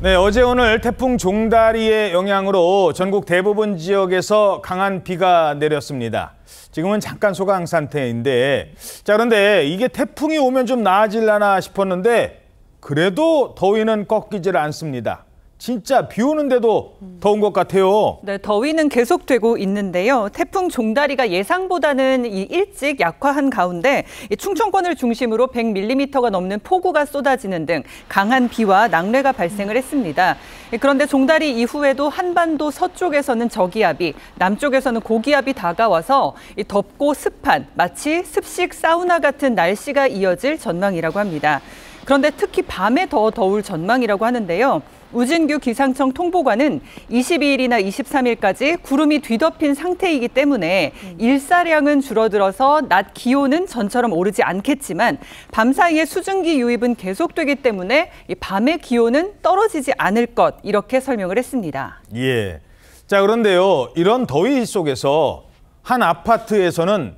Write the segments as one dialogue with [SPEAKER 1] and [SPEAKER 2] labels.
[SPEAKER 1] 네, 어제 오늘 태풍 종다리의 영향으로 전국 대부분 지역에서 강한 비가 내렸습니다. 지금은 잠깐 소강 상태인데, 자, 그런데 이게 태풍이 오면 좀 나아질라나 싶었는데 그래도 더위는 꺾이질 않습니다. 진짜 비 오는데도 더운 것 같아요.
[SPEAKER 2] 네, 더위는 계속되고 있는데요. 태풍 종다리가 예상보다는 일찍 약화한 가운데 충청권을 중심으로 100mm가 넘는 폭우가 쏟아지는 등 강한 비와 낙뢰가 발생을 했습니다. 그런데 종다리 이후에도 한반도 서쪽에서는 저기압이, 남쪽에서는 고기압이 다가와서 덥고 습한 마치 습식 사우나 같은 날씨가 이어질 전망이라고 합니다. 그런데 특히 밤에 더 더울 전망이라고 하는데요. 우진규 기상청 통보관은 22일이나 23일까지 구름이 뒤덮인 상태이기 때문에 일사량은 줄어들어서 낮 기온은 전처럼 오르지 않겠지만 밤 사이에 수증기 유입은 계속되기 때문에 밤의 기온은 떨어지지 않을 것, 이렇게 설명을 했습니다.
[SPEAKER 1] 예. 자, 그런데요. 이런 더위 속에서 한 아파트에서는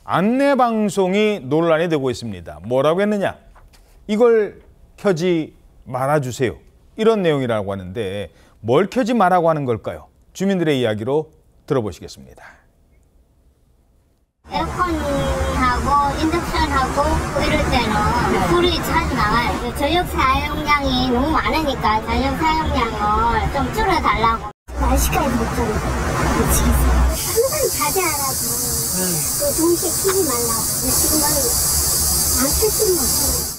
[SPEAKER 1] 안내 방송이 논란이 되고 있습니다. 뭐라고 했느냐? 이걸 켜지 말아주세요. 이런 내용이라고 하는데 뭘 켜지 말라고 하는 걸까요? 주민들의 이야기로 들어보시겠습니다.
[SPEAKER 3] 에어컨하고 인덕션하고 이럴 때는 불이 자주 나와요. 전력 사용량이 너무 많으니까 전력 사용량을 좀 줄여달라고. 날씨까지 걱정이 미치겠어요. 항상 자제하라고. 또 동시에 켜지 말라고. 지금은 안 켤 수는 없어요.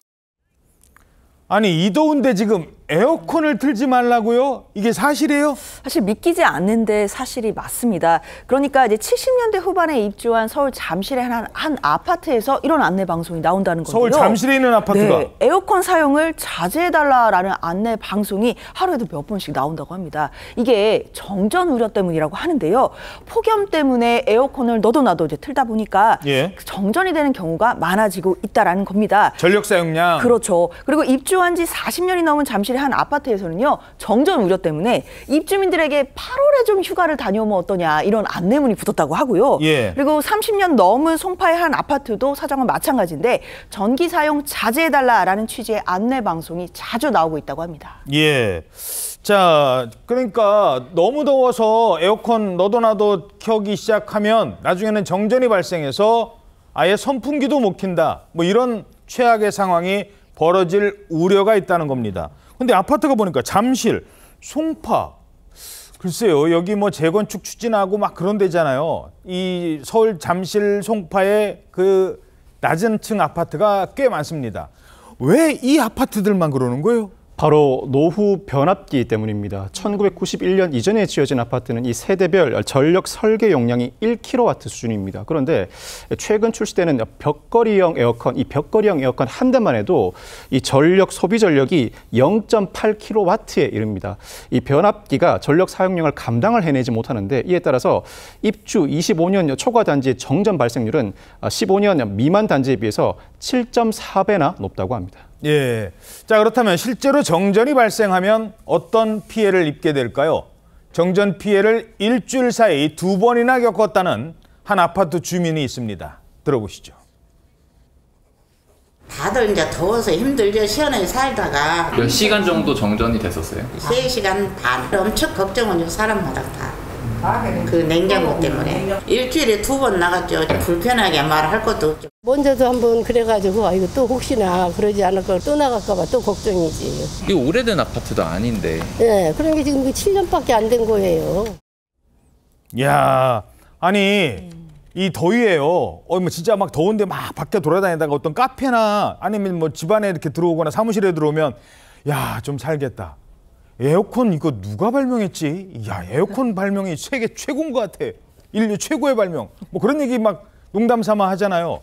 [SPEAKER 1] 아니, 이 더운데 지금 에어컨을 틀지 말라고요? 이게 사실이에요?
[SPEAKER 4] 사실 믿기지 않는데 사실이 맞습니다. 그러니까 이제 70년대 후반에 입주한 서울 잠실의 한 아파트에서 이런 안내 방송이 나온다는 건데요.
[SPEAKER 1] 서울 잠실에 있는 아파트가?
[SPEAKER 4] 네, 에어컨 사용을 자제해달라라는 안내 방송이 하루에도 몇 번씩 나온다고 합니다. 이게 정전 우려 때문이라고 하는데요. 폭염 때문에 에어컨을 너도 나도 이제 틀다 보니까 정전이 되는 경우가 많아지고 있다라는 겁니다.
[SPEAKER 1] 전력 사용량.
[SPEAKER 4] 그렇죠. 그리고 입주한 지 40년이 넘은 잠실의 한 아파트에서는요, 정전 우려 때문에 입주민들에게 8월에 좀 휴가를 다녀오면 어떠냐, 이런 안내문이 붙었다고 하고요. 그리고 30년 넘은 송파의 한 아파트도 사정은 마찬가지인데 전기 사용 자제해달라라는 취지의 안내 방송이 자주 나오고 있다고 합니다.
[SPEAKER 1] 예. 자, 그러니까 너무 더워서 에어컨 너도 나도 켜기 시작하면 나중에는 정전이 발생해서 아예 선풍기도 못 킨다. 뭐 이런 최악의 상황이 벌어질 우려가 있다는 겁니다. 근데 아파트가 보니까 잠실, 송파, 글쎄요, 여기 뭐 재건축 추진하고 막 그런 데잖아요. 이 서울 잠실 송파의 그 낮은 층 아파트가 꽤 많습니다. 왜 이 아파트들만 그러는 거예요?
[SPEAKER 5] 바로 노후 변압기 때문입니다. 1991년 이전에 지어진 아파트는 이 세대별 전력 설계 용량이 1kW 수준입니다. 그런데 최근 출시되는 벽걸이형 에어컨, 이 벽걸이형 에어컨 한 대만 해도 이 전력 소비 전력이 0.8kW에 이릅니다. 이 변압기가 전력 사용량을 감당을 해내지 못하는데, 이에 따라서 입주 25년 초과 단지의 정전 발생률은 15년 미만 단지에 비해서 7.4배나 높다고 합니다.
[SPEAKER 1] 예. 자, 그렇다면 실제로 정전이 발생하면 어떤 피해를 입게 될까요? 정전 피해를 일주일 사이 2번이나 겪었다는 한 아파트 주민이 있습니다. 들어보시죠.
[SPEAKER 6] 다들 이제 더워서 힘들죠. 시원하게 살다가.
[SPEAKER 7] 몇 시간 정도 정전이 됐었어요?
[SPEAKER 6] 3시간 반. 엄청 걱정은 사람마다 다. 그 냉장고 때문에. 일주일에 2번 나갔죠. 불편하게 말할 것도 없죠.
[SPEAKER 8] 먼저도 한번 그래가지고 이거 또 혹시나 그러지 않을까, 또 나갈까 봐 또 걱정이지.
[SPEAKER 7] 이거 오래된 아파트도 아닌데.
[SPEAKER 8] 네, 그런 게 지금 7년밖에 안 된 거예요.
[SPEAKER 1] 야, 아니 이 더위에요. 뭐 진짜 막 더운데 막 밖에 돌아다니다가 어떤 카페나 아니면 뭐 집안에 이렇게 들어오거나 사무실에 들어오면 야, 좀 살겠다. 에어컨 이거 누가 발명했지? 야, 에어컨 발명이 세계 최고인 것 같아. 인류 최고의 발명. 뭐 그런 얘기 막 농담 삼아 하잖아요.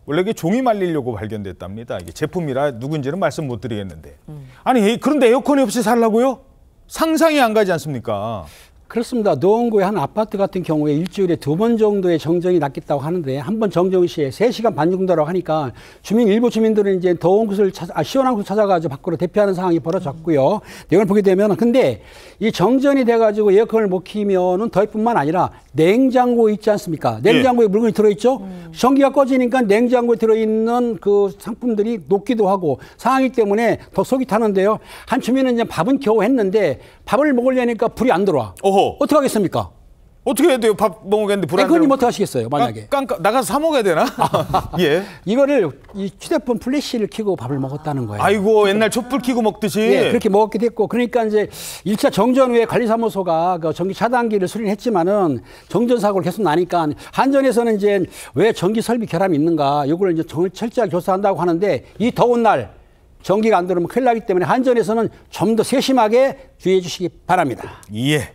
[SPEAKER 1] 원래 이게 종이 말리려고 발견됐답니다. 이게 제품이라 누군지는 말씀 못 드리겠는데. 아니, 그런데 에어컨이 없이 살라고요? 상상이 안 가지 않습니까?
[SPEAKER 9] 그렇습니다. 노원구의 한 아파트 같은 경우에 일주일에 2번 정도의 정전이 났겠다고 하는데 한 번 정전 시에 3시간 반 정도라고 하니까 일부 주민들은 이제 더운 곳을 시원한 곳을 찾아가지고 밖으로 대피하는 상황이 벌어졌고요. 내용을 보게 되면 근데 이 정전이 돼가지고 에어컨을 못 키면은 더위뿐만 아니라 냉장고 있지 않습니까? 냉장고에 물건이 들어있죠. 전기가 꺼지니까 냉장고에 들어있는 그 상품들이 녹기도 하고 상하기 때문에 더 속이 타는데요. 한 주민은 이제 밥은 겨우 했는데 밥을 먹으려니까 불이 안 들어와.
[SPEAKER 1] 어허.
[SPEAKER 9] 어떻게 하겠습니까?
[SPEAKER 1] 어떻게 해야 돼요? 밥 먹겠는데 불 안 들어오면.
[SPEAKER 9] 그건 어떻게 하시겠어요? 만약에.
[SPEAKER 1] 나가서 사 먹어야 되나? 예.
[SPEAKER 9] 이거를 이 휴대폰 플래시를 켜고 밥을 먹었다는 거예요.
[SPEAKER 1] 아이고 옛날 촛불 켜고 먹듯이.
[SPEAKER 9] 예, 그렇게 먹었기도 했고 그러니까 이제 1차 정전 후에 관리사무소가 그 전기 차단기를 수리했지만은 정전 사고를 계속 나니까 한전에서는 이제 왜 전기 설비 결함이 있는가 이걸 이제 철저하게 조사한다고 하는데 이 더운 날 전기가 안 들어오면 큰일 나기 때문에 한전에서는 좀 더 세심하게 주의해 주시기 바랍니다.
[SPEAKER 1] 예.